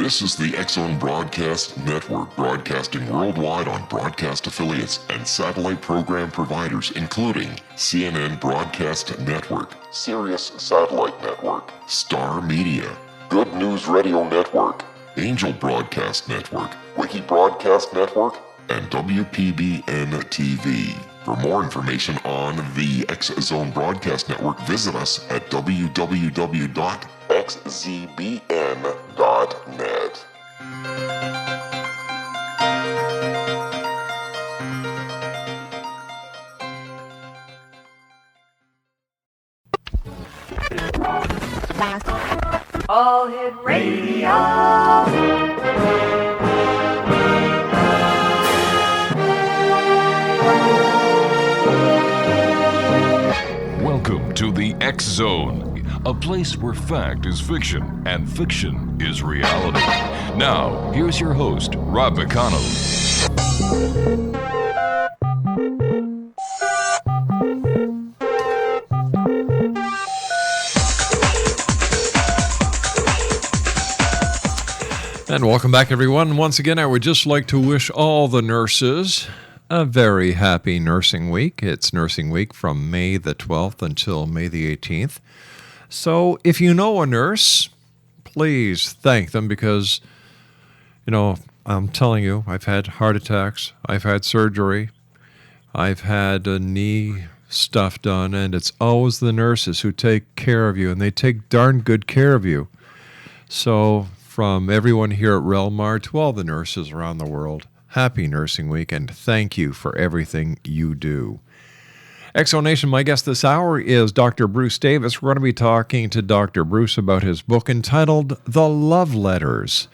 This is the X-Zone Broadcast Network, broadcasting worldwide on broadcast affiliates and satellite program providers, including CNN Broadcast Network, Sirius Satellite Network, Star Media, Good News Radio Network, Angel Broadcast Network, Wiki Broadcast Network, and WPBN TV. For more information on the X-Zone Broadcast Network, visit us at www.xzbn.net. All Hit Radio. Welcome to the X-Zone, a place where fact is fiction and fiction is reality. Now, here's your host, Rob McConnell. And welcome back, everyone. Once again, I would just like to wish all the nurses a very happy Nursing Week. It's Nursing Week from May the 12th until May the 18th. So if you know a nurse, please thank them because, I'm telling you, I've had heart attacks, I've had surgery, I've had a knee stuff done, and it's always the nurses who take care of you, and they take darn good care of you. So from everyone here at Relmar to all the nurses around the world, happy Nursing Week, and thank you for everything you do. Exonation, my guest this hour is Dr. Bruce Davis. We're going to be talking to Dr. Bruce about his book entitled The Love Letters.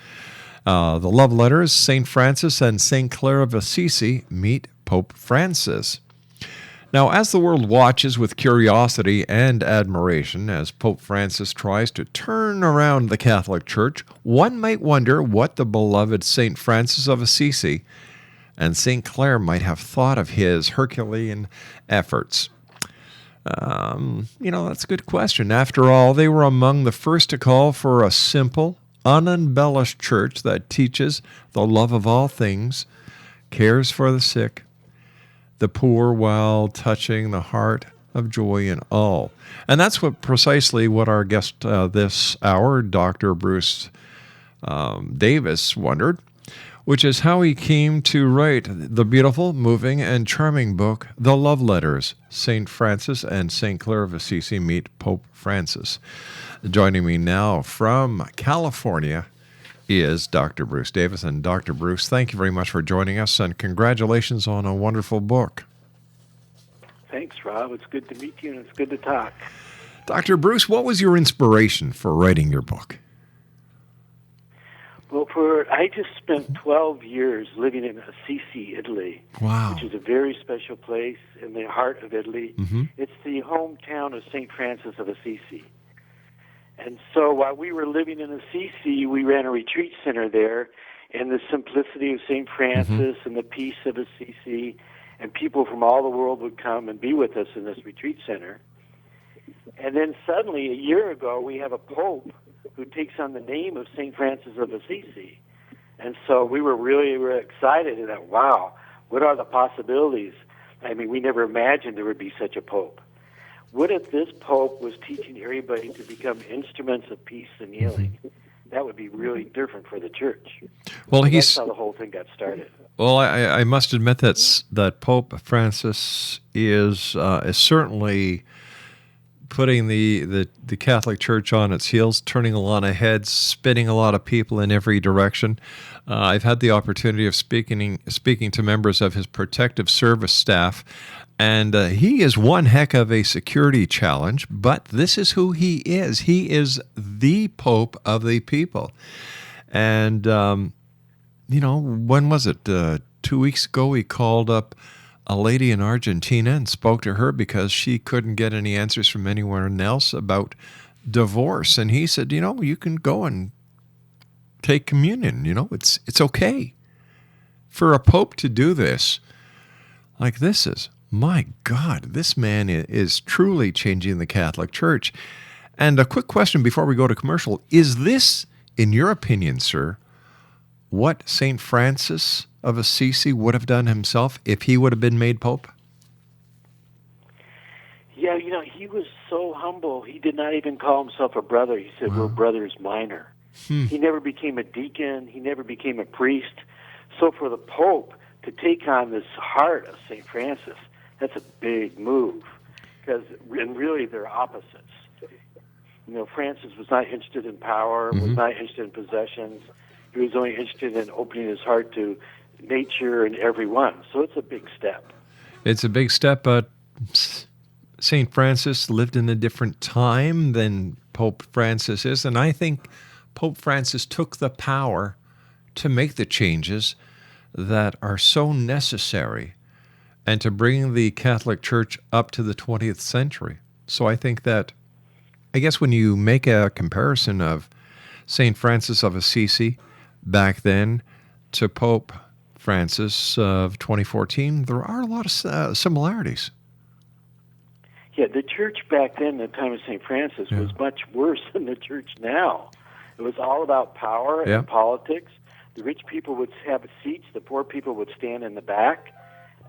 The Love Letters, St. Francis and St. Clare of Assisi meet Pope Francis. Now, as the world watches with curiosity and admiration as Pope Francis tries to turn around the Catholic Church, one might wonder what the beloved St. Francis of Assisi and St. Clare might have thought of his Herculean efforts. That's a good question. After all, they were among the first to call for a simple, unembellished church that teaches the love of all things, cares for the sick, the poor, while touching the heart of joy in all. And that's precisely what our guest this hour, Dr. Bruce Davis, wondered, which is how he came to write the beautiful, moving, and charming book, The Love Letters, St. Francis and St. Clare of Assisi Meet Pope Francis. Joining me now from California is Dr. Bruce Davis. And Dr. Bruce, thank you very much for joining us, and congratulations on a wonderful book. Thanks, Rob. It's good to meet you, and it's good to talk. Dr. Bruce, what was your inspiration for writing your book? Well, I just spent 12 years living in Assisi, Italy, Wow. which is a very special place in the heart of Italy. Mm-hmm. It's the hometown of St. Francis of Assisi. And so while we were living in Assisi, we ran a retreat center there, and the simplicity of St. Francis and the peace of Assisi, and people from all the world would come and be with us in this retreat center. And then suddenly, a year ago, we have a pope who takes on the name of St. Francis of Assisi. And so we were really excited that, wow, what are the possibilities? I mean, we never imagined there would be such a pope. What if this pope was teaching everybody to become instruments of peace and healing? That would be really different for the church. Well, So that's how the whole thing got started. Well, I must admit that Pope Francis is certainly putting the Catholic Church on its heels, turning a lot of heads, spinning a lot of people in every direction. I've had the opportunity of speaking to members of his protective service staff, and he is one heck of a security challenge, but this is who he is. He is the Pope of the people. And, when was it? 2 weeks ago, he called up a lady in Argentina and spoke to her because she couldn't get any answers from anyone else about divorce. And he said, you can go and take communion. It's okay for a pope to do this. Like, this is, my God, this man is truly changing the Catholic Church. And a quick question before we go to commercial. Is this in your opinion, sir, what St. Francis of Assisi would have done himself if he would have been made Pope? Yeah, he was so humble. He did not even call himself a brother. He said, we're brothers minor. He never became a deacon. He never became a priest. So for the Pope to take on this heart of St. Francis, that's a big move. And really, they're opposites. Francis was not interested in power, was not interested in possessions. He was only interested in opening his heart to nature and everyone. So it's a big step. It's a big step, but St. Francis lived in a different time than Pope Francis is, and I think Pope Francis took the power to make the changes that are so necessary and to bring the Catholic Church up to the 20th century. So I think that, I guess when you make a comparison of St. Francis of Assisi back then to Pope Francis of 2014, there are a lot of similarities. Yeah, the church back then, at the time of St. Francis, was much worse than the church now. It was all about power and politics. The rich people would have seats, the poor people would stand in the back.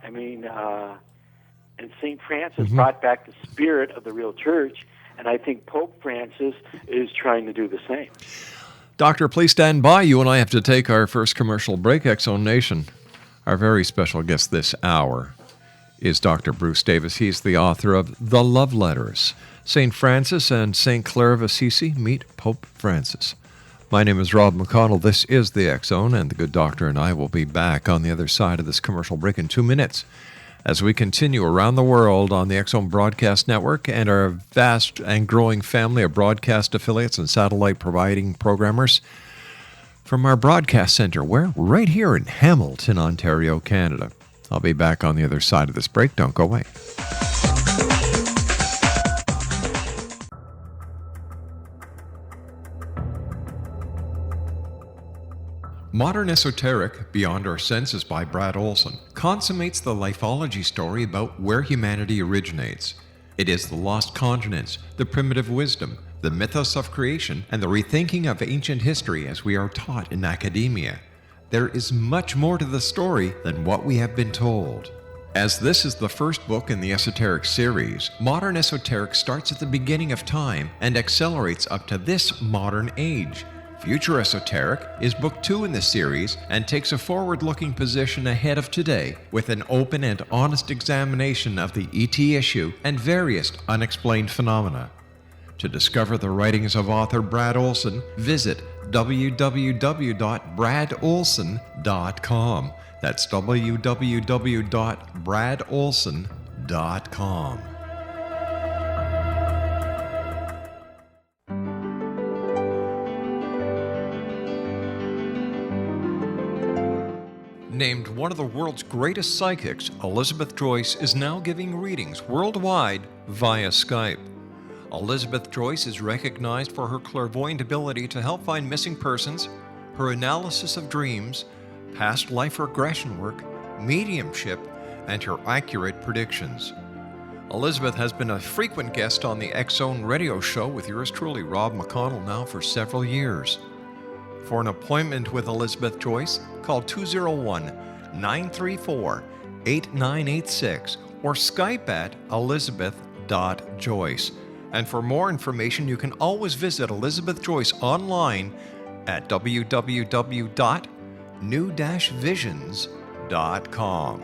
I mean, and St. Francis brought back the spirit of the real church, and I think Pope Francis is trying to do the same. Doctor, please stand by. You and I have to take our first commercial break. X-Zone Nation. Our very special guest this hour is Dr. Bruce Davis. He's the author of The Love Letters. St. Francis and St. Clare of Assisi meet Pope Francis. My name is Rob McConnell. This is the X-Zone, and the good doctor and I will be back on the other side of this commercial break in 2 minutes as we continue around the world on the X-Zone Broadcast Network and our vast and growing family of broadcast affiliates and satellite providing programmers from our broadcast center, where right here in Hamilton, Ontario, Canada. I'll be back on the other side of this break. Don't go away. Modern Esoteric, Beyond Our Senses by Brad Olson, consummates the lifeology story about where humanity originates. It is the lost continents, the primitive wisdom, the mythos of creation, and the rethinking of ancient history as we are taught in academia. There is much more to the story than what we have been told. As this is the first book in the Esoteric series, Modern Esoteric starts at the beginning of time and accelerates up to this modern age. Future Esoteric is book 2 in the series and takes a forward-looking position ahead of today with an open and honest examination of the ET issue and various unexplained phenomena. To discover the writings of author Brad Olson, visit www.bradolson.com. That's www.bradolson.com. Named one of the world's greatest psychics, Elizabeth Joyce is now giving readings worldwide via Skype. Elizabeth Joyce is recognized for her clairvoyant ability to help find missing persons, her analysis of dreams, past life regression work, mediumship, and her accurate predictions. Elizabeth has been a frequent guest on the X-Zone radio show with yours truly, Rob McConnell, now for several years. For an appointment with Elizabeth Joyce, call 201-934-8986 or Skype at elizabeth.joyce. And for more information, you can always visit Elizabeth Joyce online at www.new-visions.com.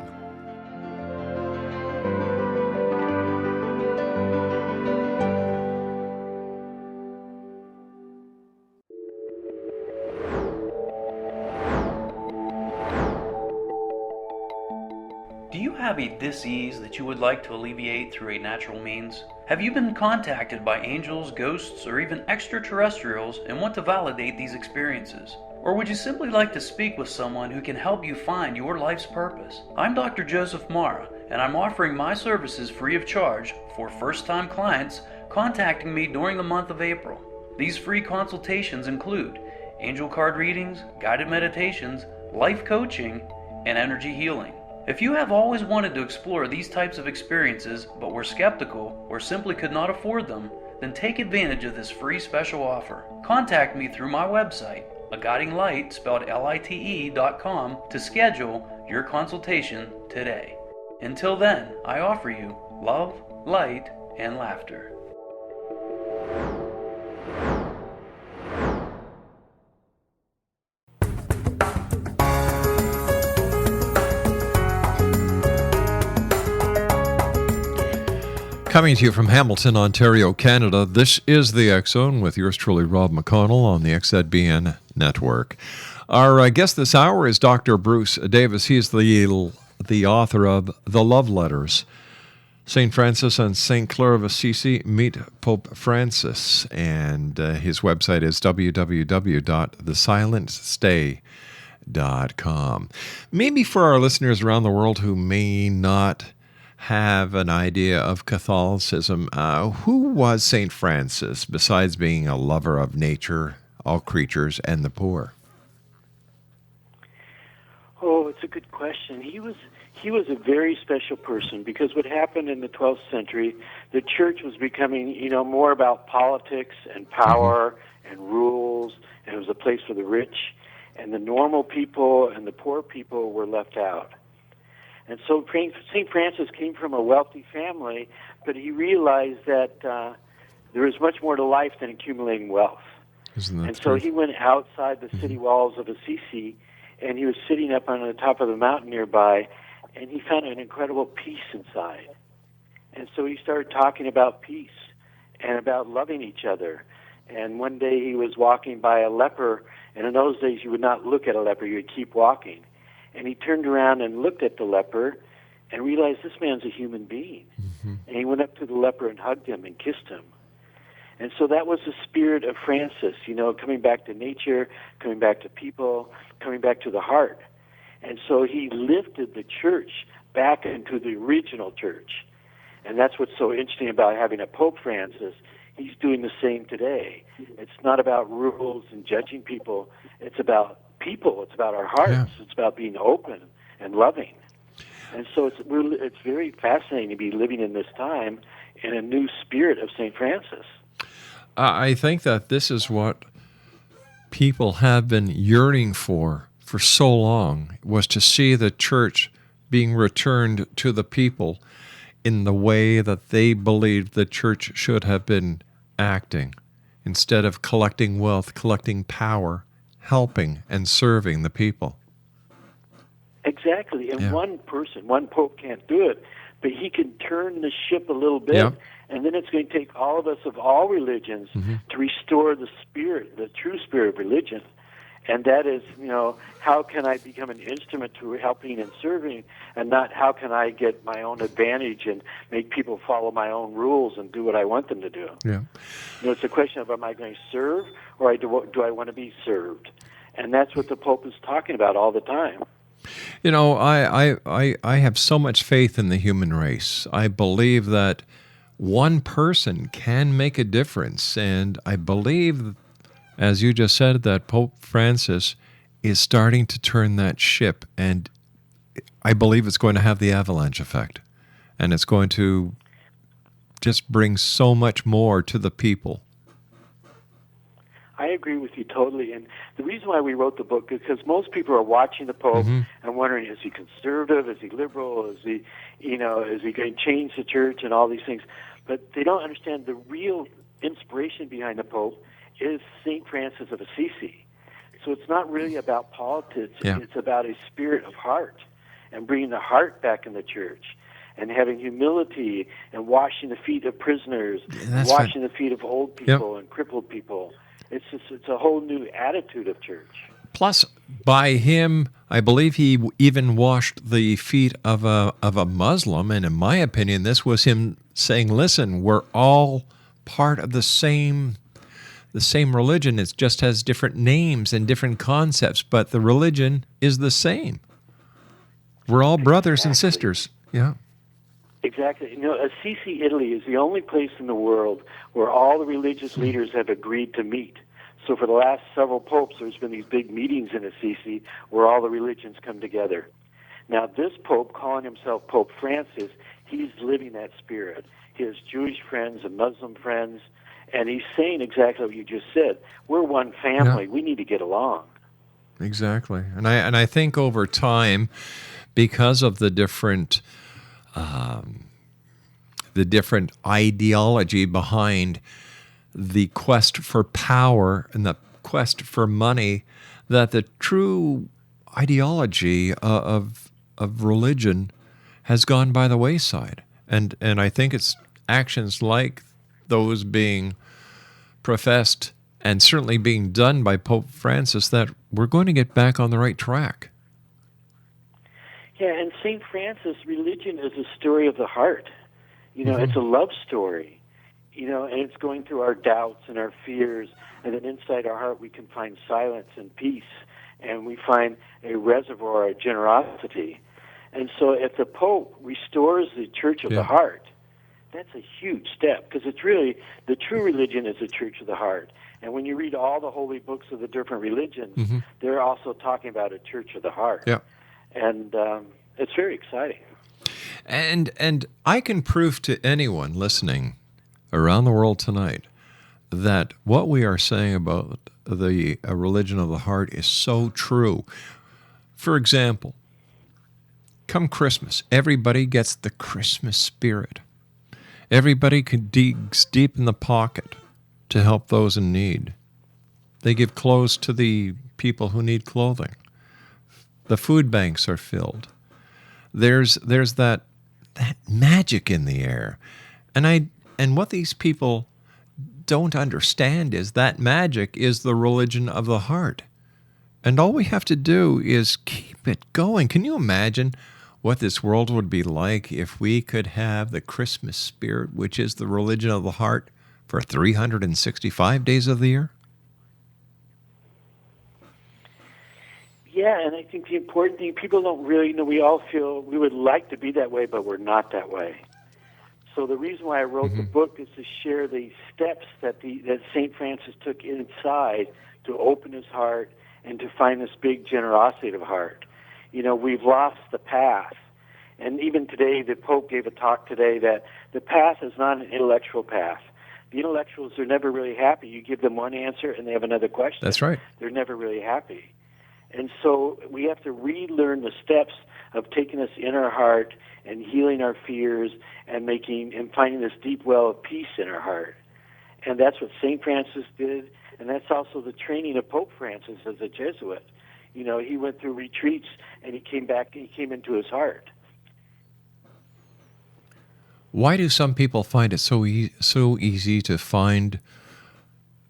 Do you have a dis-ease that you would like to alleviate through a natural means? Have you been contacted by angels, ghosts, or even extraterrestrials and want to validate these experiences? Or would you simply like to speak with someone who can help you find your life's purpose? I'm Dr. Joseph Mara, and I'm offering my services free of charge for first-time clients contacting me during the month of April. These free consultations include angel card readings, guided meditations, life coaching, and energy healing. If you have always wanted to explore these types of experiences but were skeptical or simply could not afford them, then take advantage of this free special offer. Contact me through my website, aguidinglight, spelled lite.com, to schedule your consultation today. Until then, I offer you love, light, and laughter. Coming to you from Hamilton, Ontario, Canada, this is the X Zone with yours truly, Rob McConnell, on the XZBN network. Our guest this hour is Dr. Bruce Davis. He's the author of The Love Letters, St. Francis and St. Clare of Assisi Meet Pope Francis. And his website is www.thesilentstay.com. Maybe for our listeners around the world who may not have an idea of Catholicism, who was St. Francis, besides being a lover of nature, all creatures, and the poor? Oh, it's a good question. He was a very special person, because what happened in the 12th century, the church was becoming, more about politics and power and rules, and it was a place for the rich, and the normal people and the poor people were left out. And so St. Francis came from a wealthy family, but he realized that there is much more to life than accumulating wealth. And so he went outside the city walls of Assisi, and he was sitting up on the top of the mountain nearby, and he found an incredible peace inside. And so he started talking about peace and about loving each other. And one day he was walking by a leper, and in those days you would not look at a leper, you would keep walking. And he turned around and looked at the leper and realized this man's a human being. And he went up to the leper and hugged him and kissed him. And so that was the spirit of Francis, coming back to nature, coming back to people, coming back to the heart. And so he lifted the church back into the original church. And that's what's so interesting about having a Pope Francis. He's doing the same today. It's not about rules and judging people. It's about people. It's about our hearts. Yeah. It's about being open and loving. And so it's very fascinating to be living in this time in a new spirit of St. Francis. I think that this is what people have been yearning for so long, was to see the church being returned to the people in the way that they believed the church should have been acting, instead of collecting wealth, collecting power, helping and serving the people. Exactly. And one pope can't do it, but he can turn the ship a little bit, and then it's going to take all of us of all religions to restore the spirit, the true spirit of religion. And that is, how can I become an instrument to helping and serving, and not how can I get my own advantage and make people follow my own rules and do what I want them to do. Yeah. It's a question of, am I going to serve, or do I want to be served? And that's what the Pope is talking about all the time. I have so much faith in the human race. I believe that one person can make a difference, and I believe, as you just said, that Pope Francis is starting to turn that ship, and I believe it's going to have the avalanche effect, and it's going to just bring so much more to the people. I agree with you totally, and the reason why we wrote the book is because most people are watching the Pope and wondering, is he conservative, is he liberal, is he going to change the church and all these things, but they don't understand the real inspiration behind the Pope is St. Francis of Assisi. So it's not really about politics, it's about a spirit of heart, and bringing the heart back in the church, and having humility, and washing the feet of prisoners, and washing the feet of old people and crippled people. It's a whole new attitude of church. Plus, by him, I believe he even washed the feet of a Muslim, and in my opinion, this was him saying, listen, we're all part of the same religion. It just has different names and different concepts, but the religion is the same. We're all brothers and sisters. Yeah. Exactly. Assisi, Italy is the only place in the world where all the religious leaders have agreed to meet. So for the last several popes, there's been these big meetings in Assisi where all the religions come together. Now, this pope, calling himself Pope Francis, he's living that spirit. He has Jewish friends and Muslim friends, And he's saying exactly what you just said. We're one family. We need to get along. Exactly. And I think over time, because of the different ideology behind the quest for power and the quest for money, that the true ideology of religion has gone by the wayside. And I think it's actions like those being professed and certainly being done by Pope Francis that we're going to get back on the right track. Yeah, and St. Francis, religion is a story of the heart. It's a love story, and it's going through our doubts and our fears, and then inside our heart we can find silence and peace, and we find a reservoir of generosity. And so if the Pope restores the church of the heart, that's a huge step, because it's really, the true religion is the church of the heart. And when you read all the holy books of the different religions, they're also talking about a church of the heart. Yeah. And it's very exciting. And I can prove to anyone listening around the world tonight that what we are saying about the religion of the heart is so true. For example, come Christmas, everybody gets the Christmas spirit. Everybody digs deep in the pocket to help those in need. They give clothes to the people who need clothing. The food banks are filled. There's that magic in the air. And what these people don't understand is that magic is the religion of the heart. And all we have to do is keep it going. Can you imagine what this world would be like if we could have the Christmas spirit, which is the religion of the heart, for 365 days of the year? Yeah, and I think the important thing, people don't really know, we all feel we would like to be that way, but we're not that way. So the reason why I wrote the book is to share the steps that St. Francis took inside to open his heart and to find this big generosity of heart. We've lost the path. And even today, the Pope gave a talk today that the path is not an intellectual path. The intellectuals are never really happy. You give them one answer and they have another question. That's right. They're never really happy. And so we have to relearn the steps of taking us in our heart and healing our fears and finding this deep well of peace in our heart. And that's what St. Francis did, and that's also the training of Pope Francis as a Jesuit. He went through retreats and he came back and he came into his heart. Why do some people find it so easy to find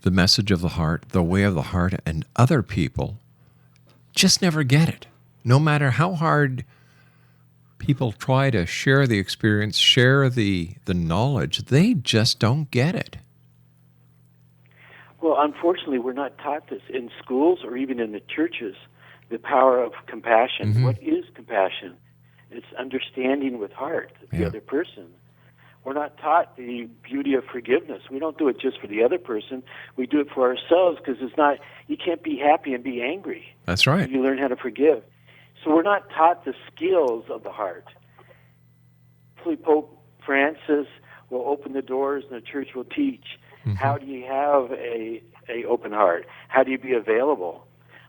the message of the heart, the way of the heart, and other people just never get it? No matter how hard people try to share the experience, share the knowledge, they just don't get it. Well, unfortunately, we're not taught this in schools or even in the churches, the power of compassion. What is compassion? It's understanding with heart the other person. We're not taught the beauty of forgiveness. We don't do it just for the other person. We do it for ourselves, because you can't be happy and be angry. That's right. You learn how to forgive. So we're not taught the skills of the heart. Hopefully Pope Francis will open the doors and the church will teach. How do you have a open heart? How do you be available?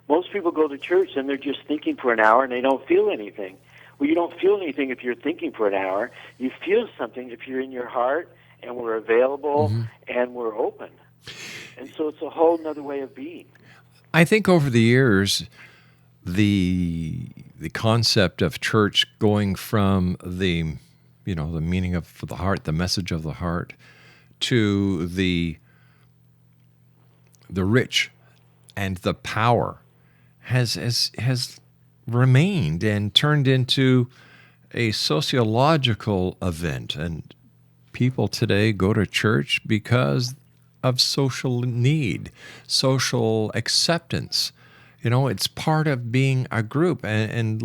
Most people go to church and they're just thinking for an hour and they don't feel anything. Well, you don't feel anything if you're thinking for an hour. You feel something if you're in your heart and we're available and we're open. And so it's a whole other way of being. I think over the years, the concept of church going from the meaning of the heart, the message of the heart, to the rich and the power has remained and turned into a sociological event. And people today go to church because of social need, social acceptance. It's part of being a group, and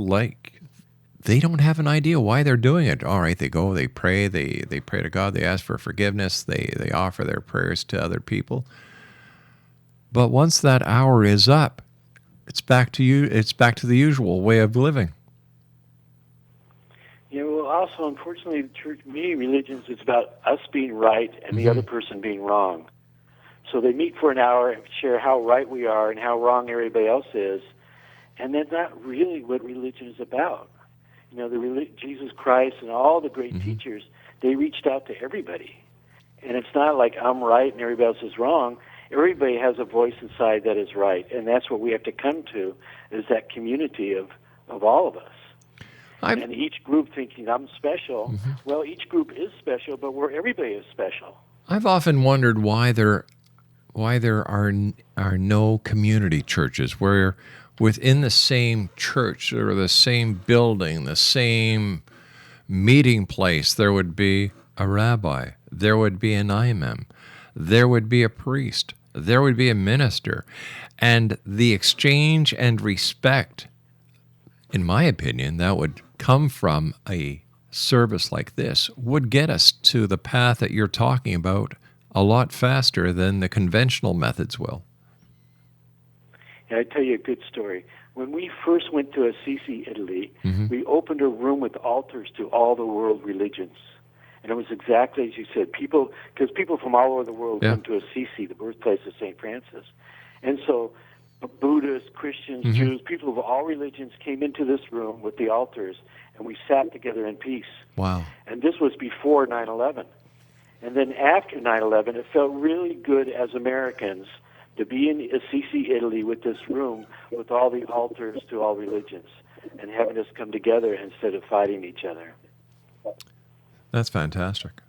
they don't have an idea why they're doing it. All right, they go, they pray, they pray to God, they ask for forgiveness, they offer their prayers to other people. But once that hour is up, it's back to you. It's back to the usual way of living. Well, also, unfortunately, the church, many religions, it's about us being right and the other person being wrong. So they meet for an hour and share how right we are and how wrong everybody else is. And that's not really what religion is about. You know, Jesus Christ and all the great teachers, they reached out to everybody. And it's not like I'm right and everybody else is wrong. Everybody has a voice inside that is right. And that's what we have to come to, is that community of all of us. And each group thinking I'm special. Well, each group is special, but everybody is special. I've often wondered why there are no community churches where within the same church or the same building, the same meeting place, there would be a rabbi, there would be an imam, there would be a priest, there would be a minister, and the exchange and respect, in my opinion, that would come from a service like this would get us to the path that you're talking about a lot faster than the conventional methods will. Yeah, I tell you a good story. When we first went to Assisi, Italy, we opened a room with altars to all the world religions. And it was exactly as you said, because people from all over the world come to Assisi, the birthplace of St. Francis. And so Buddhists, Christians, Jews, people of all religions came into this room with the altars, and we sat together in peace. Wow. And this was before 9/11. And then after 9/11, it felt really good as Americans to be in Assisi, Italy, with this room with all the altars to all religions and having us come together instead of fighting each other. That's fantastic.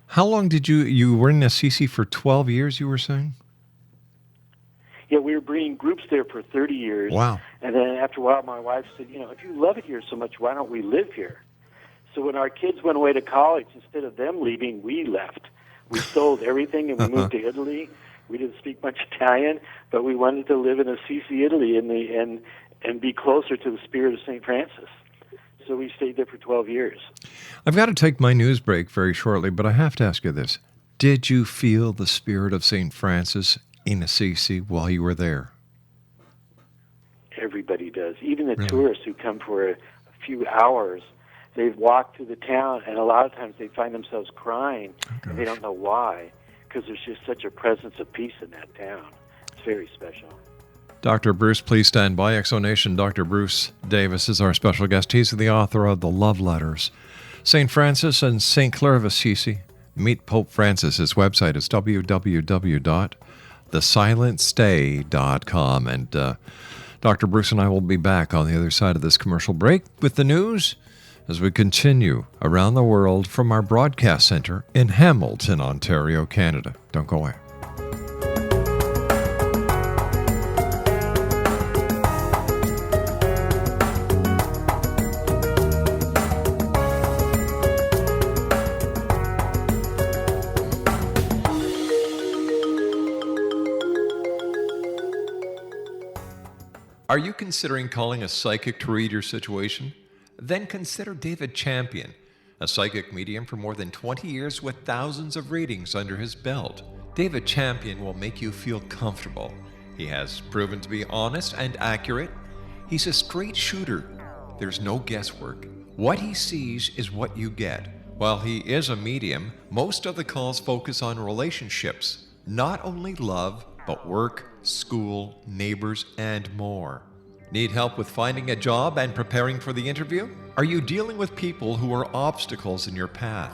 How long did you were in Assisi for 12 years, you were saying? Yeah, we were bringing groups there for 30 years. Wow. And then after a while, my wife said, if you love it here so much, why don't we live here? So when our kids went away to college, instead of them leaving, we left. We sold everything and we moved to Italy. We didn't speak much Italian, but we wanted to live in Assisi, Italy, and be closer to the spirit of St. Francis. So we stayed there for 12 years. I've got to take my news break very shortly, but I have to ask you this. Did you feel the spirit of St. Francis in Assisi while you were there? Everybody does. Even the tourists who come for a few hours, they've walked through the town, and a lot of times they find themselves crying, and they don't know why, because there's just such a presence of peace in that town. It's very special. Dr. Bruce, please stand by. Exonation. Dr. Bruce Davis is our special guest. He's the author of The Love Letters. St. Francis and St. Clare of Assisi. Meet Pope Francis. His website is www.thesilencestay.com. And Dr. Bruce and I will be back on the other side of this commercial break with the news as we continue around the world from our broadcast center in Hamilton, Ontario, Canada. Don't go away. Are you considering calling a psychic to read your situation? Then consider David Champion, a psychic medium for more than 20 years with thousands of readings under his belt. David Champion will make you feel comfortable. He has proven to be honest and accurate. He's a straight shooter. There's no guesswork. What he sees is what you get. While he is a medium, most of the calls focus on relationships, not only love, but work, school, neighbors, and more. Need help with finding a job and preparing for the interview? Are you dealing with people who are obstacles in your path?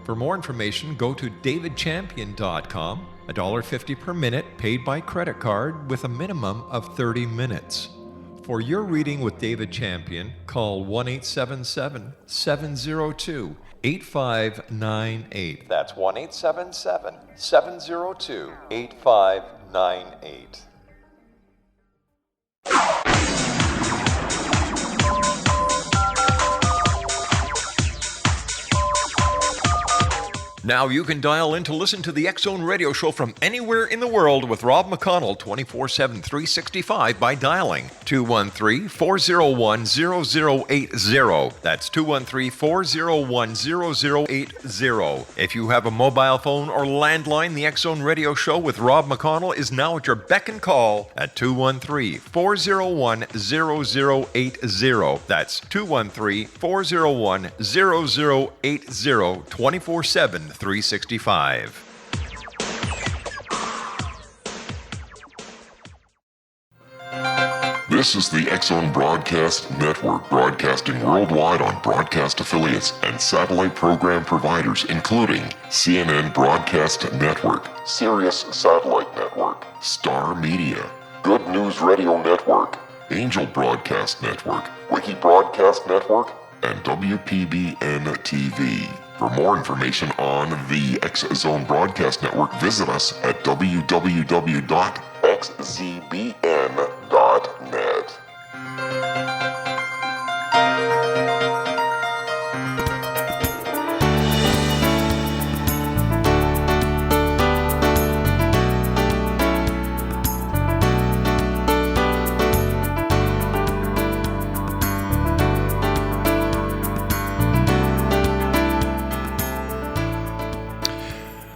For more information, go to davidchampion.com, $1.50 per minute paid by credit card with a minimum of 30 minutes. For your reading with David Champion, call 1-877-702-8598. That's 1-877-702-8598. Now you can dial in to listen to the X-Zone radio show from anywhere in the world with Rob McConnell 24/7, 365 by dialing 213-401-0080. That's 213-401-0080. If you have a mobile phone or landline, the X-Zone radio show with Rob McConnell is now at your beck and call at 213-401-0080. That's 213-401-0080, 24/7, 365. This is the X-Zone Broadcast Network, broadcasting worldwide on broadcast affiliates and satellite program providers, including CNN Broadcast Network, Sirius Satellite Network, Star Media, Good News Radio Network, Angel Broadcast Network, Wiki Broadcast Network, and WPBN TV. For more information on the X-Zone Broadcast Network, visit us at www.xzbn.net.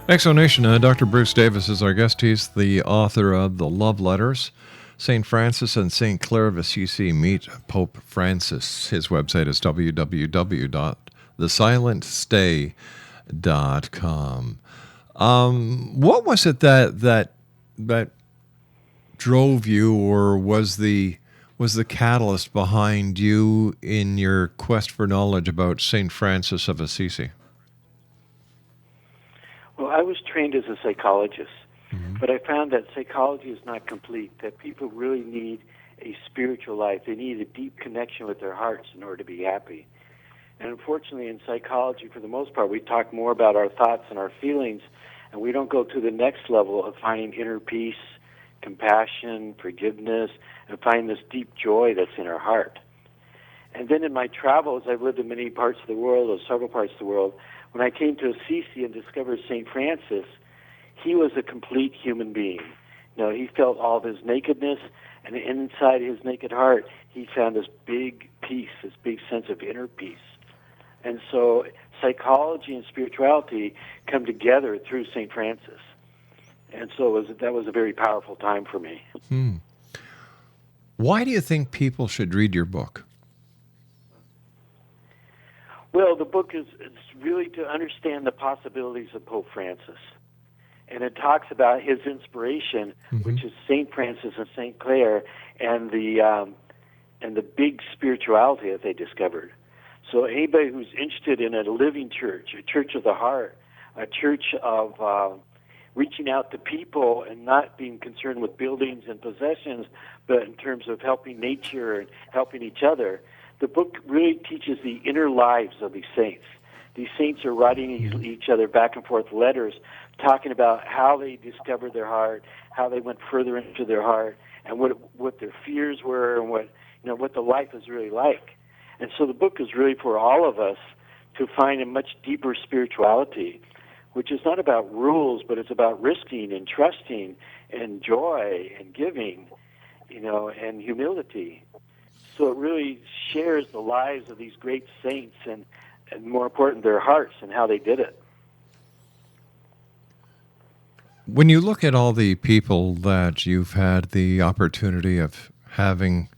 Exonation, Dr. Bruce Davis is our guest. He's the author of The Love Letters, St. Francis and St. Clare of Assisi Meet Pope Francis. His website is www.thesilentstay.com. What was it that drove you, or was the catalyst behind you in your quest for knowledge about St. Francis of Assisi? Well, I was trained as a psychologist, but I found that psychology is not complete, that people really need a spiritual life. They need a deep connection with their hearts in order to be happy. And unfortunately, in psychology, for the most part, we talk more about our thoughts and our feelings, and we don't go to the next level of finding inner peace, compassion, forgiveness, and finding this deep joy that's in our heart. And then in my travels, I've lived in many parts of the world, or several parts of the world. When I came to Assisi and discovered St. Francis, he was a complete human being. You know, he felt all of his nakedness, and inside his naked heart, he found this big peace, this big sense of inner peace. And so psychology and spirituality come together through St. Francis. And so that was a very powerful time for me. Why do you think people should read your book? Well, the book is really to understand the possibilities of Pope Francis. And it talks about his inspiration, which is St. Francis and St. Clare, and the big spirituality that they discovered. So anybody who's interested in a living church, a church of the heart, a church of reaching out to people and not being concerned with buildings and possessions, but in terms of helping nature and helping each other, the book really teaches the inner lives of these saints. These saints are writing each other back and forth letters, talking about how they discovered their heart, how they went further into their heart, and what their fears were, and what the life is really like. And so the book is really for all of us to find a much deeper spirituality, which is not about rules, but it's about risking and trusting and joy and giving, and humility. So it really shares the lives of these great saints and more important, their hearts and how they did it. When you look at all the people that you've had the opportunity of having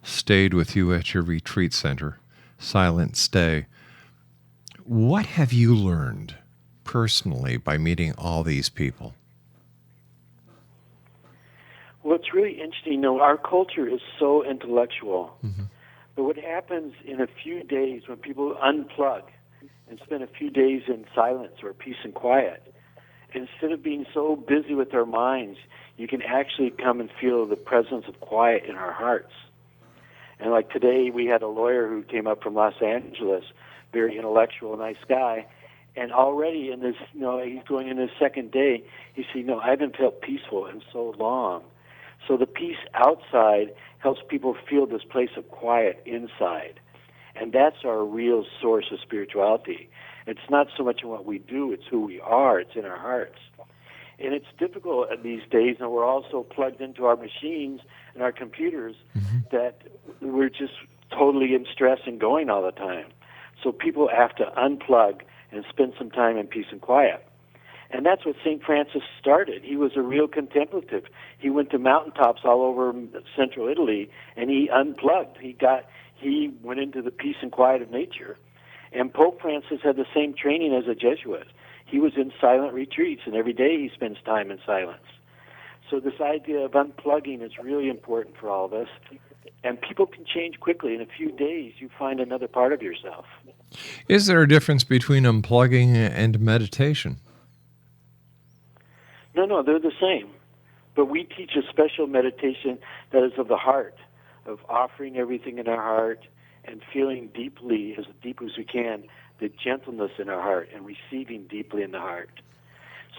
stayed with you at your retreat center, Silent Stay, what have you learned personally by meeting all these people? Well, it's really interesting. Our culture is so intellectual. But what happens in a few days when people unplug and spend a few days in silence or peace and quiet, instead of being so busy with our minds, you can actually come and feel the presence of quiet in our hearts. And like today, we had a lawyer who came up from Los Angeles, very intellectual, nice guy, and already in this, he's going in his second day, he said, I haven't felt peaceful in so long. So the peace outside helps people feel this place of quiet inside. And that's our real source of spirituality. It's not so much in what we do, it's who we are, it's in our hearts. And it's difficult these days, and we're also plugged into our machines and our computers that we're just totally in stress and going all the time. So people have to unplug and spend some time in peace and quiet. And that's what St. Francis started. He was a real contemplative. He went to mountaintops all over central Italy, and he unplugged. He went into the peace and quiet of nature. And Pope Francis had the same training as a Jesuit. He was in silent retreats, and every day he spends time in silence. So this idea of unplugging is really important for all of us. And people can change quickly. In a few days, you find another part of yourself. Is there a difference between unplugging and meditation? No, they're the same. But we teach a special meditation that is of the heart, of offering everything in our heart and feeling deeply, as deep as we can, the gentleness in our heart and receiving deeply in the heart.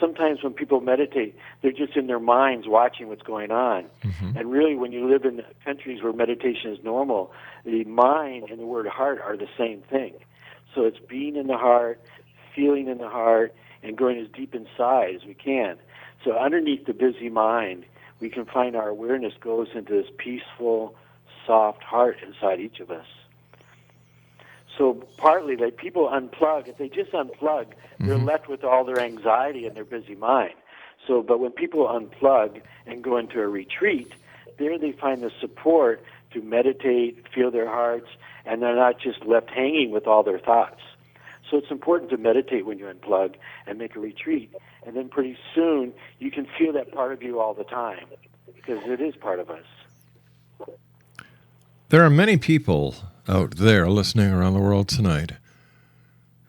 Sometimes when people meditate, they're just in their minds watching what's going on. Mm-hmm. And really, when you live in countries where meditation is normal, the mind and the word heart are the same thing. So it's being in the heart, feeling in the heart, and going as deep inside as we can. So underneath the busy mind, we can find our awareness goes into this peaceful, soft heart inside each of us. So partly, like people unplug. If they just unplug, they're left with all their anxiety and their busy mind. So, but when people unplug and go into a retreat, there they find the support to meditate, feel their hearts, and they're not just left hanging with all their thoughts. So it's important to meditate when you unplug and make a retreat. And then pretty soon, you can feel that part of you all the time, because it is part of us. There are many people out there listening around the world tonight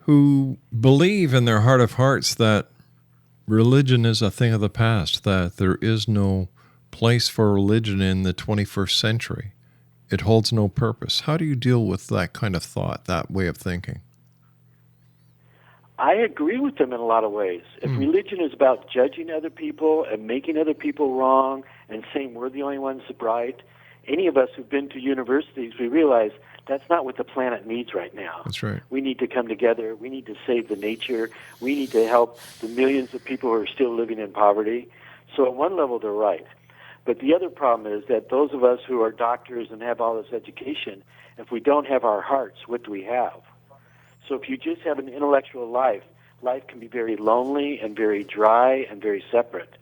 who believe in their heart of hearts that religion is a thing of the past, that there is no place for religion in the 21st century. It holds no purpose. How do you deal with that kind of thought, that way of thinking? I agree with them in a lot of ways. If religion is about judging other people and making other people wrong and saying we're the only ones right, any of us who've been to universities, we realize that's not what the planet needs right now. That's right. We need to come together. We need to save the nature. We need to help the millions of people who are still living in poverty. So at one level, they're right. But the other problem is that those of us who are doctors and have all this education, if we don't have our hearts, what do we have? So if you just have an intellectual life, life can be very lonely and very dry and very separate.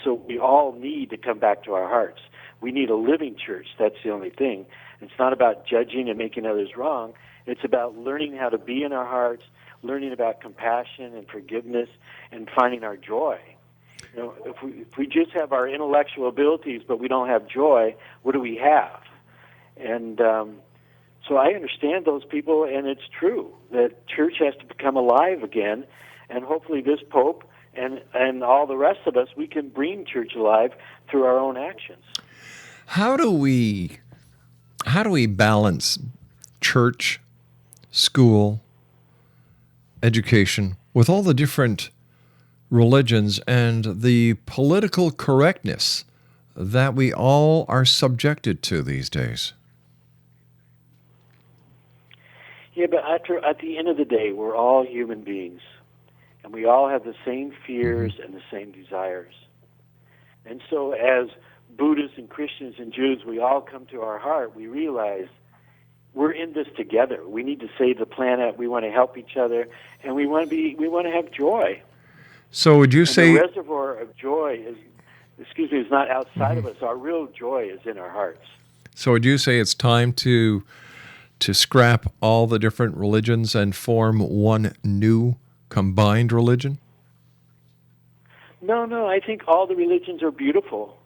So we all need to come back to our hearts. We need a living church. That's the only thing. It's not about judging and making others wrong. It's about learning how to be in our hearts, learning about compassion and forgiveness, and finding our joy. You know, if we just have our intellectual abilities but we don't have joy, what do we have? And so I understand those people, and it's true that church has to become alive again, and hopefully this Pope and all the rest of us, we can bring church alive through our own actions. How do we balance church, school, education with all the different religions and the political correctness that we all are subjected to these days? Yeah, but at the end of the day, we're all human beings, and we all have the same fears and the same desires. And so as Buddhists and Christians and Jews, we all come to our heart, we realize we're in this together. We need to save the planet, we want to help each other, and we want to have joy. So would you say the reservoir of joy is not outside of us. Our real joy is in our hearts. So would you say it's time to scrap all the different religions and form one new combined religion? No, I think all the religions are beautiful.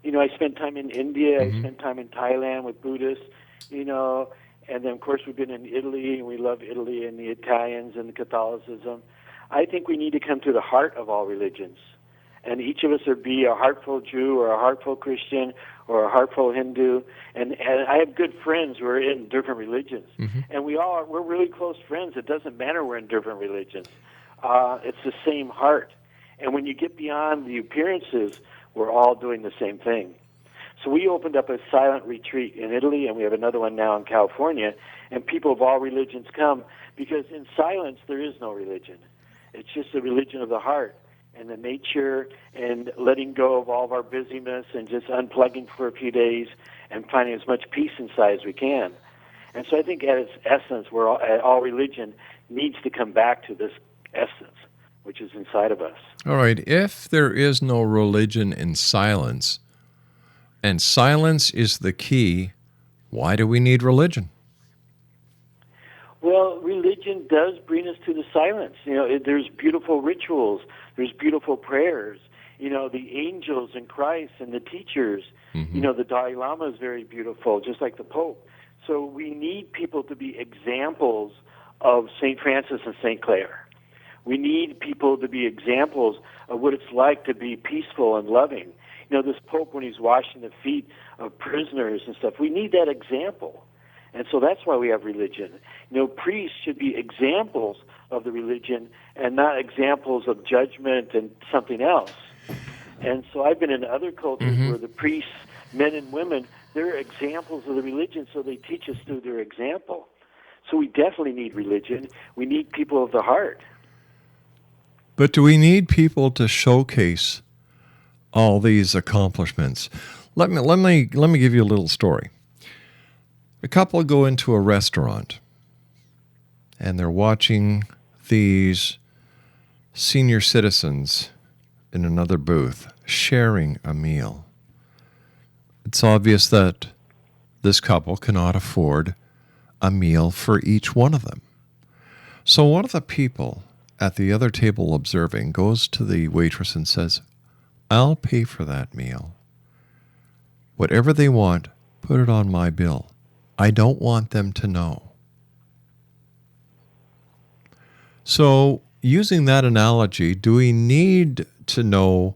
You know, I spent time in India, I spent time in Thailand with Buddhists, you know, and then, of course, we've been in Italy, and we love Italy and the Italians and the Catholicism. I think we need to come to the heart of all religions. And each of us would be a heartful Jew or a heartful Christian or a heartful Hindu. And I have good friends who are in different religions. And we're really close friends. It doesn't matter we're in different religions. It's the same heart. And when you get beyond the appearances, we're all doing the same thing. So we opened up a silent retreat in Italy, and we have another one now in California, and people of all religions come, because in silence there is no religion. It's just a religion of the heart and the nature and letting go of all of our busyness and just unplugging for a few days and finding as much peace inside as we can. And so I think at its essence, all religion needs to come back to this essence, which is inside of us. All right. If there is no religion in silence, and silence is the key, why do we need religion? Well, religion does bring us to the silence. You know, there's beautiful rituals, there's beautiful prayers, the angels in Christ and the teachers. The Dalai Lama is very beautiful, just like the Pope. So we need people to be examples of St. Francis and St. Clare. We need people to be examples of what it's like to be peaceful and loving. This Pope, when he's washing the feet of prisoners and stuff, we need that example. And so that's why we have religion. Priests should be examples of the religion and not examples of judgment and something else. And so I've been in other cultures where the priests, men and women, they're examples of the religion, so they teach us through their example. So we definitely need religion. We need people of the heart. But do we need people to showcase all these accomplishments? Let me give you a little story. A couple go into a restaurant, and they're watching these senior citizens in another booth sharing a meal. It's obvious that this couple cannot afford a meal for each one of them. So one of the people at the other table observing goes to the waitress and says, "I'll pay for that meal. Whatever they want, put it on my bill. I don't want them to know." So, using that analogy, do we need to know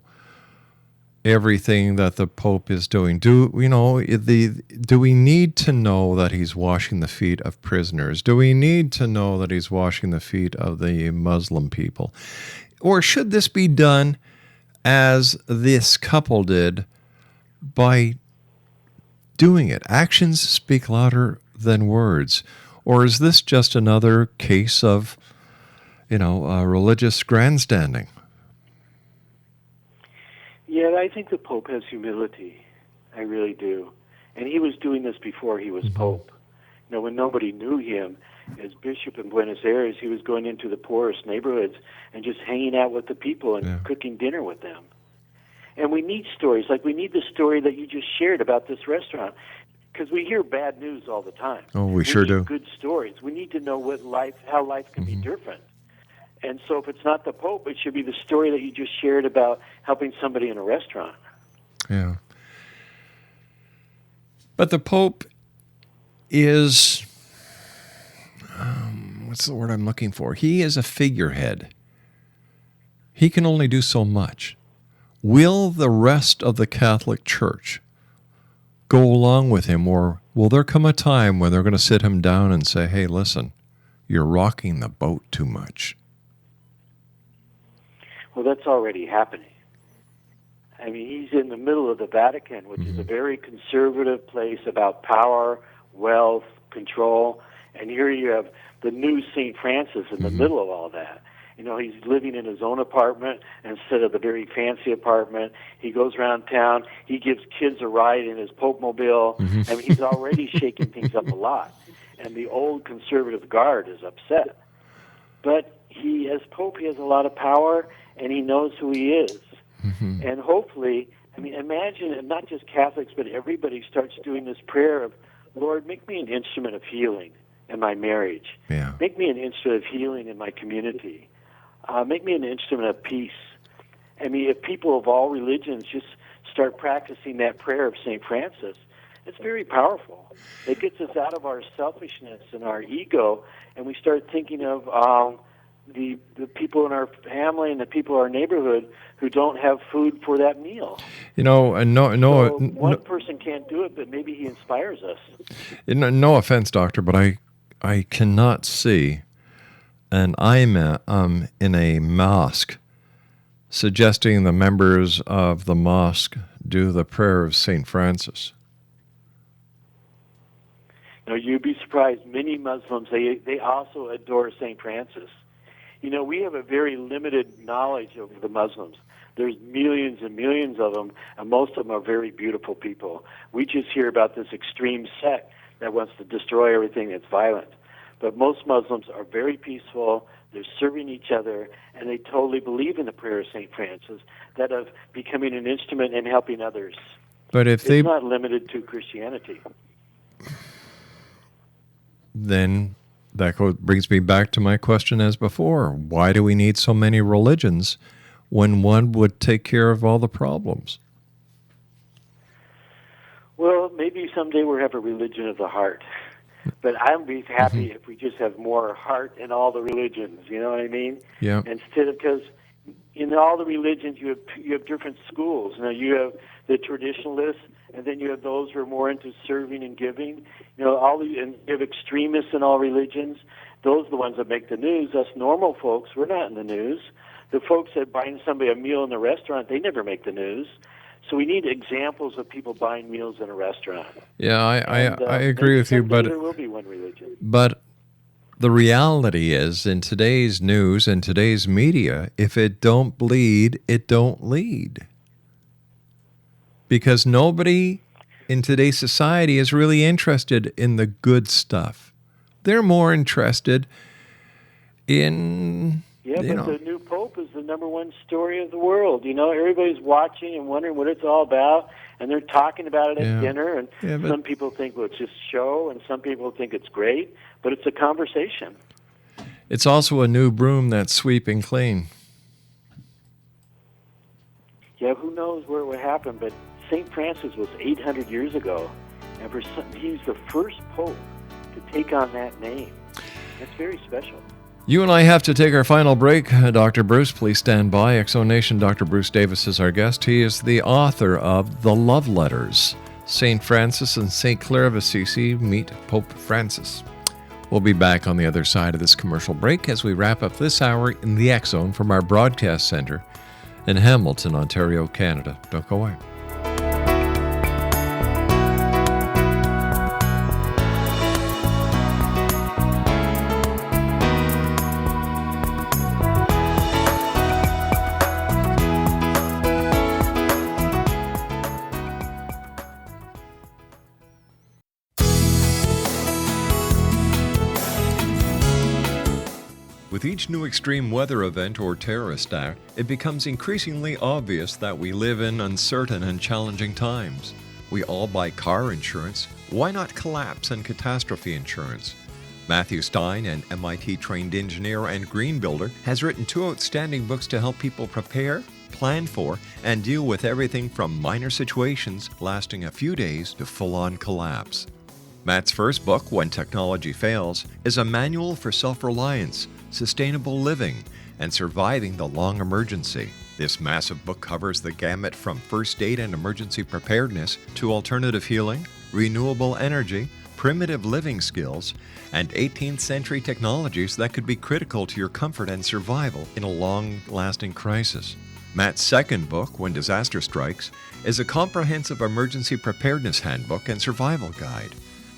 everything that the Pope is doing? Do we need to know that he's washing the feet of prisoners? Do we need to know that he's washing the feet of the Muslim people? Or should this be done as this couple did by doing it? Actions speak louder than words. Or is this just another case of, religious grandstanding? Yeah, I think the Pope has humility. I really do. And he was doing this before he was Pope. When nobody knew him as Bishop in Buenos Aires, he was going into the poorest neighborhoods and just hanging out with the people and cooking dinner with them. And we need stories. Like we need the story that you just shared about this restaurant. Because we hear bad news all the time. Oh, we sure do. Need good stories. We need to know how life can be different. And so if it's not the Pope, it should be the story that you just shared about helping somebody in a restaurant. Yeah. But the Pope is, what's the word I'm looking for? He is a figurehead. He can only do so much. Will the rest of the Catholic Church go along with him, or will there come a time when they're going to sit him down and say, "Hey, listen, you're rocking the boat too much"? Well, that's already happening. I mean, he's in the middle of the Vatican, which is a very conservative place about power, wealth, control. And here you have the new St. Francis in the middle of all that. He's living in his own apartment instead of the very fancy apartment. He goes around town. He gives kids a ride in his Pope Mobile. I mean, he's already shaking things up a lot. And the old conservative guard is upset. But as Pope, he has a lot of power, and he knows who he is. And hopefully, imagine, and not just Catholics, but everybody starts doing this prayer of, "Lord, make me an instrument of healing in my marriage. Yeah. Make me an instrument of healing in my community. Make me an instrument of peace." If people of all religions just start practicing that prayer of St. Francis, it's very powerful. It gets us out of our selfishness and our ego, and we start thinking of the people in our family and the people in our neighborhood who don't have food for that meal. One person can't do it, but maybe he inspires us. No offense, Doctor, but I cannot see an imam in a mosque suggesting the members of the mosque do the prayer of St. Francis. You'd be surprised. Many Muslims, they also adore St. Francis. We have a very limited knowledge of the Muslims. There's millions and millions of them, and most of them are very beautiful people. We just hear about this extreme sect that wants to destroy everything that's violent. But most Muslims are very peaceful, they're serving each other, and they totally believe in the prayer of St. Francis, that of becoming an instrument and helping others. But if it's not limited to Christianity. Then that brings me back to my question as before. Why do we need so many religions when one would take care of all the problems? Well, maybe someday we'll have a religion of the heart. But I'd be happy if we just have more heart in all the religions, you know what I mean? Yeah. Instead of, because in all the religions you have different schools. You know, you have the traditionalists, and then you have those who are more into serving and giving. You know, and you have extremists in all religions. Those are the ones that make the news. Us normal folks, we're not in the news. The folks that buying somebody a meal in the restaurant, they never make the news. So we need examples of people buying meals in a restaurant. Yeah, I agree with you, but there will be one religion. But the reality is, in today's news and today's media, if it don't bleed, it don't lead. Because nobody in today's society is really interested in the good stuff. They're more interested in, the new pope is the number one story of the world. You know, everybody's watching and wondering what it's all about, and they're talking about it at dinner. And some people think, well, it's just show, and some people think it's great, but it's a conversation. It's also a new broom that's sweeping clean. Yeah, who knows where it would happen, but St. Francis was 800 years ago, and he's the first pope to take on that name. That's very special. You and I have to take our final break. Dr. Bruce, please stand by. Exonation, Dr. Bruce Davis is our guest. He is the author of The Love Letters. St. Francis and St. Clare of Assisi meet Pope Francis. We'll be back on the other side of this commercial break as we wrap up this hour in the X Zone from our broadcast center in Hamilton, Ontario, Canada. Don't go away. With each new extreme weather event or terrorist act, it becomes increasingly obvious that we live in uncertain and challenging times. We all buy car insurance. Why not collapse and catastrophe insurance? Matthew Stein, an MIT-trained engineer and green builder, has written 2 outstanding books to help people prepare, plan for, and deal with everything from minor situations lasting a few days to full-on collapse. Matt's first book, When Technology Fails, is a manual for self-reliance, sustainable living, and surviving the long emergency. This massive book covers the gamut from first aid and emergency preparedness to alternative healing, renewable energy, primitive living skills, and 18th century technologies that could be critical to your comfort and survival in a long-lasting crisis. Matt's second book, When Disaster Strikes, is a comprehensive emergency preparedness handbook and survival guide.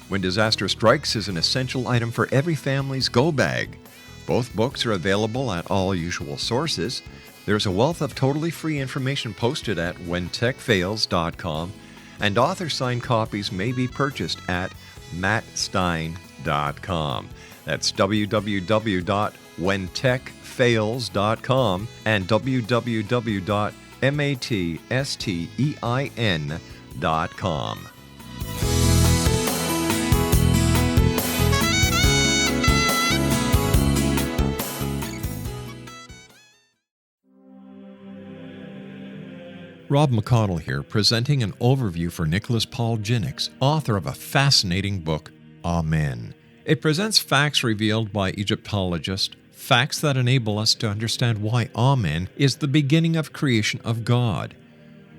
When Disaster Strikes is an essential item for every family's go bag. Both books are available at all usual sources. There's a wealth of totally free information posted at whentechfails.com, and author-signed copies may be purchased at mattstein.com. That's www.whentechfails.com and www.mattstein.com. Rob McConnell here, presenting an overview for Nicholas Paul Jennings, author of a fascinating book, Amen. It presents facts revealed by Egyptologists, facts that enable us to understand why Amen is the beginning of creation of God.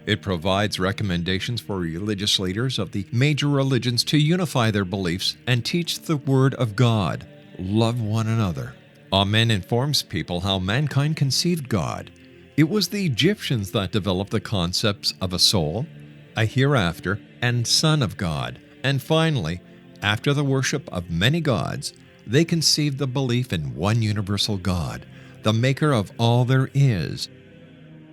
It provides recommendations for religious leaders of the major religions to unify their beliefs and teach the Word of God. Love one another. Amen informs people how mankind conceived God. It was the Egyptians that developed the concepts of a soul, a hereafter, and Son of God. And finally, after the worship of many gods, they conceived the belief in one universal God, the maker of all there is.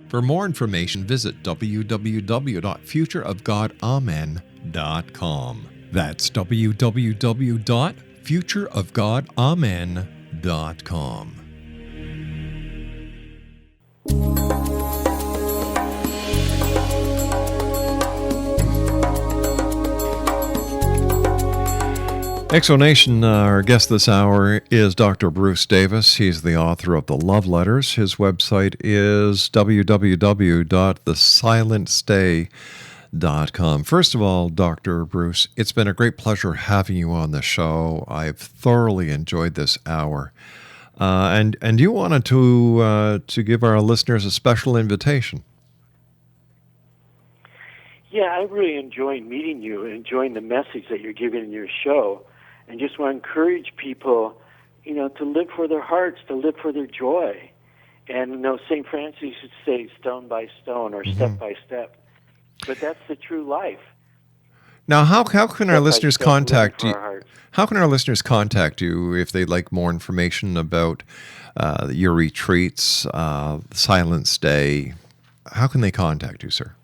For more information, visit www.futureofgodamen.com. That's www.futureofgodamen.com. Exonation, our guest this hour is Dr. Bruce Davis. He's the author of The Love Letters. His website is www.thesilentstay.com. First of all, Dr. Bruce, it's been a great pleasure having you on the show. I've thoroughly enjoyed this hour. And you wanted to give our listeners a special invitation. Yeah, I really enjoyed meeting you and enjoying the message that you're giving in your show. And just want to encourage people, to live for their hearts, to live for their joy. And, St. Francis used to say stone by stone or step by step. But that's the true life. Now, how can our listeners contact you? Our How can our listeners contact you if they'd like more information about your retreats, Silent Stay? How can they contact you, sir?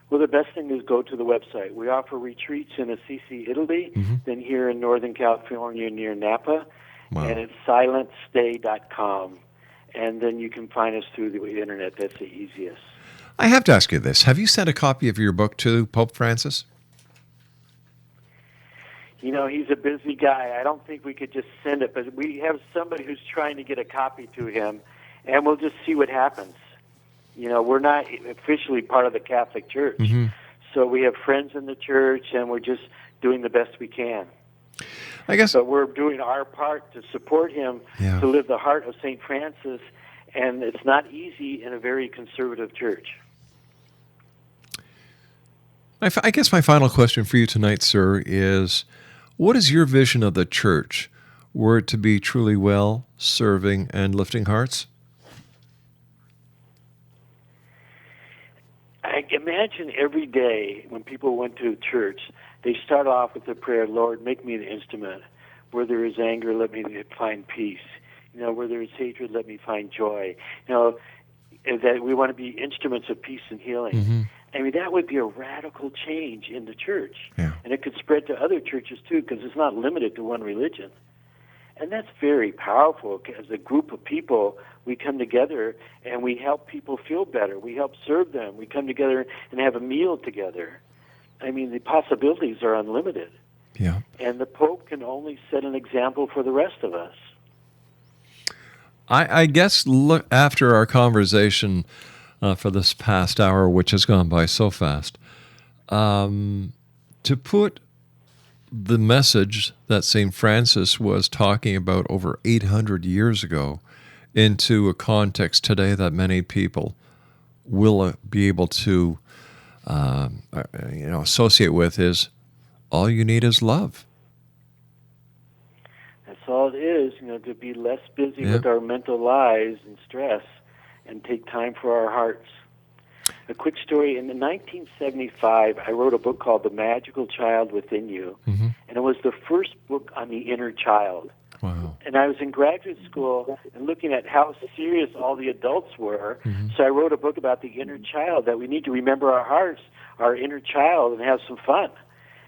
Well, the best thing is go to the website. We offer retreats in Assisi, Italy, then here in Northern California near Napa, and it's silentstay.com. And then you can find us through the internet. That's the easiest. I have to ask you this. Have you sent a copy of your book to Pope Francis? He's a busy guy. I don't think we could just send it, but we have somebody who's trying to get a copy to him, and we'll just see what happens. We're not officially part of the Catholic Church, so we have friends in the church, and we're just doing the best we can. I guess. But we're doing our part to support him to live the heart of St. Francis, and it's not easy in a very conservative church. I guess my final question for you tonight, sir, is what is your vision of the church were it to be truly well, serving, and lifting hearts? I imagine every day when people went to church, they start off with the prayer, Lord, make me the instrument. Where there is anger, let me find peace. Where there is hatred, let me find joy. That we want to be instruments of peace and healing. I mean, that would be a radical change in the church. Yeah. And it could spread to other churches, too, because it's not limited to one religion. And that's very powerful. As a group of people, we come together and we help people feel better. We help serve them. We come together and have a meal together. I mean, the possibilities are unlimited. Yeah. And the Pope can only set an example for the rest of us. I guess after our conversation for this past hour, which has gone by so fast, to put the message that St. Francis was talking about over 800 years ago into a context today that many people will be able to associate with is all you need is love. That's all it is, to be less busy with our mental lives and stress and take time for our hearts. A quick story. In 1975, I wrote a book called The Magical Child Within You, and it was the first book on the inner child. Wow. And I was in graduate school and looking at how serious all the adults were, so I wrote a book about the inner child, that we need to remember our hearts, our inner child, and have some fun.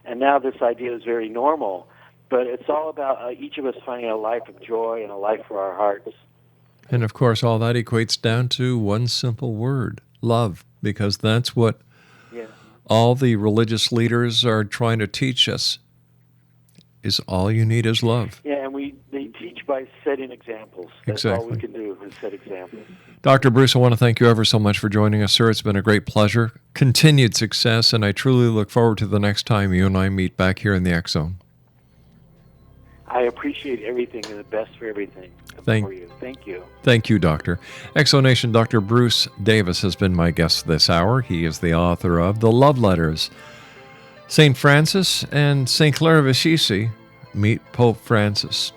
And now this idea is very normal, but it's all about each of us finding a life of joy and a life for our hearts. And of course, all that equates down to one simple word, love, because that's what all the religious leaders are trying to teach us, is all you need is love. Yeah, and they teach by setting examples. That's all we can do is set examples. Dr. Bruce, I want to thank you ever so much for joining us, sir. It's been a great pleasure, continued success, and I truly look forward to the next time you and I meet back here in the X Zone. I appreciate everything and the best for everything for you. Thank you. Thank you, Doctor. Exonation, Dr. Bruce Davis has been my guest this hour. He is the author of The Love Letters. St. Francis and St. Clare of Assisi meet Pope Francis.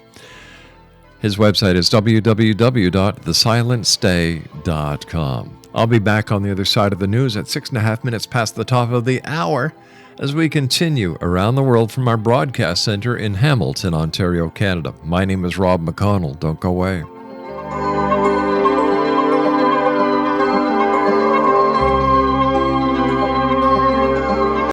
His website is www.thesilentstay.com. I'll be back on the other side of the news at 6.5 minutes past the top of the hour as we continue around the world from our broadcast center in Hamilton, Ontario, Canada. My name is Rob McConnell. Don't go away.